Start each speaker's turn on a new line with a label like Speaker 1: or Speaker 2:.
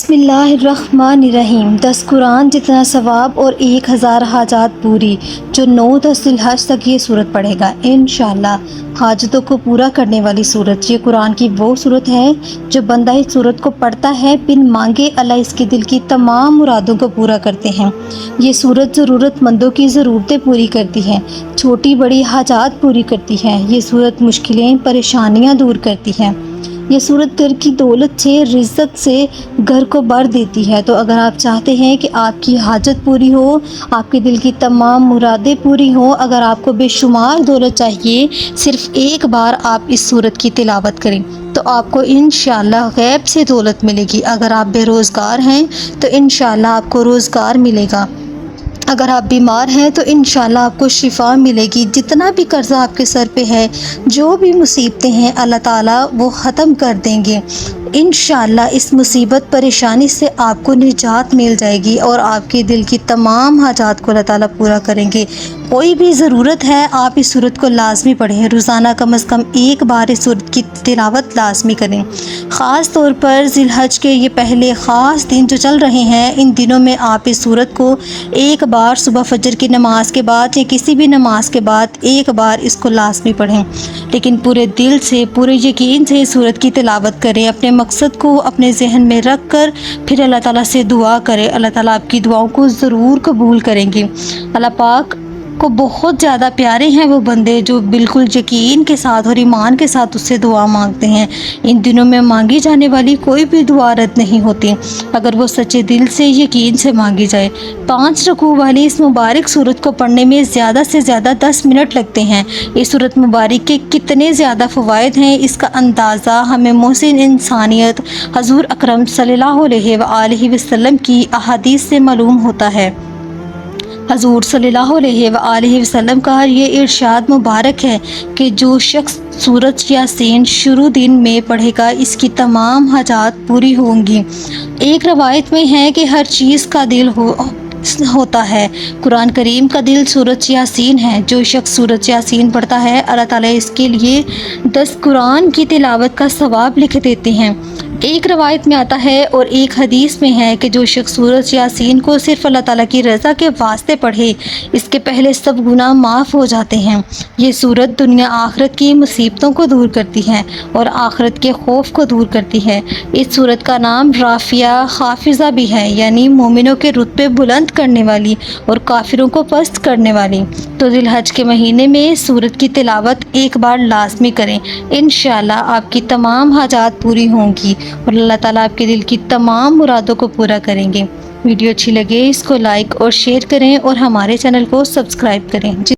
Speaker 1: बिस्मिल्लाहिर्रहमानिर्रहीम। 10 कुरान जितना सवाब और 1000 हाजात पूरी। जो 9-10 ज़िलहज तक ये सूरत पढ़ेगा इंशाअल्लाह हाजतों को पूरा करने वाली सूरत। ये कुरान की वो सूरत है जो बंदा इस सूरत को पढ़ता है बिन मांगे अल्लाह इसके दिल की तमाम मुरादों को पूरा करते हैं। ये सूरत ज़रूरतमंदों की ज़रूरतें पूरी करती है, छोटी बड़ी हाजात पूरी करती है। ये सूरत मुश्किलें परेशानियाँ दूर करती है। ये सूरत घर की दौलत से रिज़्क़ से घर को भर देती है। तो अगर आप चाहते हैं कि आपकी हाजत पूरी हो, आपके दिल की तमाम मुरादें पूरी हो, अगर आपको बेशुमार दौलत चाहिए, सिर्फ़ एक बार आप इस सूरत की तिलावत करें तो आपको इंशाअल्लाह गैब से दौलत मिलेगी। अगर आप बेरोज़गार हैं तो इंशाअल्लाह आपको रोज़गार मिलेगा। अगर आप बीमार हैं तो इंशाअल्लाह आपको शिफा मिलेगी। जितना भी कर्ज़ा आपके सर पे है, जो भी मुसीबतें हैं, अल्लाह ताला वो ख़त्म कर देंगे। इंशाअल्लाह इस मुसीबत परेशानी से आपको निजात मिल जाएगी और आपके दिल की तमाम हाजात को अल्लाह ताला पूरा करेंगे। कोई भी ज़रूरत है आप इस सूरत को लाजमी पढ़ें। रोज़ाना कम से कम एक बार इस सूरत की तिलावत लाजमी करें। ख़ास तौर पर ज़िलहज के ये पहले ख़ास दिन जो चल रहे हैं, इन दिनों में आप इस सूरत को एक बार सुबह फजर की नमाज के बाद या किसी भी नमाज के बाद एक बार इसको लाजमी पढ़ें। लेकिन पूरे दिल से, पूरे यकीन से इस सूरत की तिलावत करें। अपने मकसद को अपने जहन में रख कर फिर अल्लाह ताला से दुआ करें। अल्लाह ताला आपकी दुआओं को ज़रूर कबूल करेंगे। अल्लाह पाक को बहुत ज़्यादा प्यारे हैं वो बंदे जो बिल्कुल यकीन के साथ और ईमान के साथ उससे दुआ मांगते हैं। इन दिनों में मांगी जाने वाली कोई भी दुआ रद्द नहीं होती अगर वो सच्चे दिल से यकीन से मांगी जाए। 5 रकू वाली इस मुबारक सूरत को पढ़ने में ज़्यादा से ज़्यादा 10 मिनट लगते हैं। इस सूरत मुबारक के कितने ज़्यादा फ़वाइद हैं इसका अंदाज़ा हमें मोहसिन इंसानियत हज़ूर अकरम सल्लल्लाहु अलैहि वसल्लम की अहादीस से मालूम होता है। हज़ूर सल्लल्लाहु अलैहि वसल्लम का ये इरशाद मुबारक है कि जो शख्स सूरत यासीन शुरू दिन में पढ़ेगा इसकी तमाम हाजात पूरी होंगी। एक रवायत में है कि हर चीज़ का दिल होता है, कुरान करीम का दिल सूरत यासीन है। जो शख्स सूरत यासीन पढ़ता है अल्लाह ताला इसके लिए 10 कुरान की तिलावत का सवाब लिख देते हैं। एक रवायत में आता है और एक हदीस में है कि जो शख्स सूरत यासीन को सिर्फ अल्लाह ताला की रज़ा के वास्ते पढ़े इसके पहले सब गुनाह माफ़ हो जाते हैं। ये सूरत दुनिया आखिरत की मुसीबतों को दूर करती है और आखिरत के खौफ को दूर करती है। इस सूरत का नाम राफिया हाफिज़ा भी है, यानी मोमिनों के रुतबे बुलंद करने वाली और काफिरों को पस्त करने वाली। तो ज़िलहज के महीने में इस सूरत की तिलावत एक बार लाजमी करें। इंशाअल्लाह आपकी तमाम हाजात पूरी होंगी और अल्लाह ताला आपके दिल की तमाम मुरादों को पूरा करेंगे। वीडियो अच्छी लगे इसको लाइक और शेयर करें और हमारे चैनल को सब्सक्राइब करें।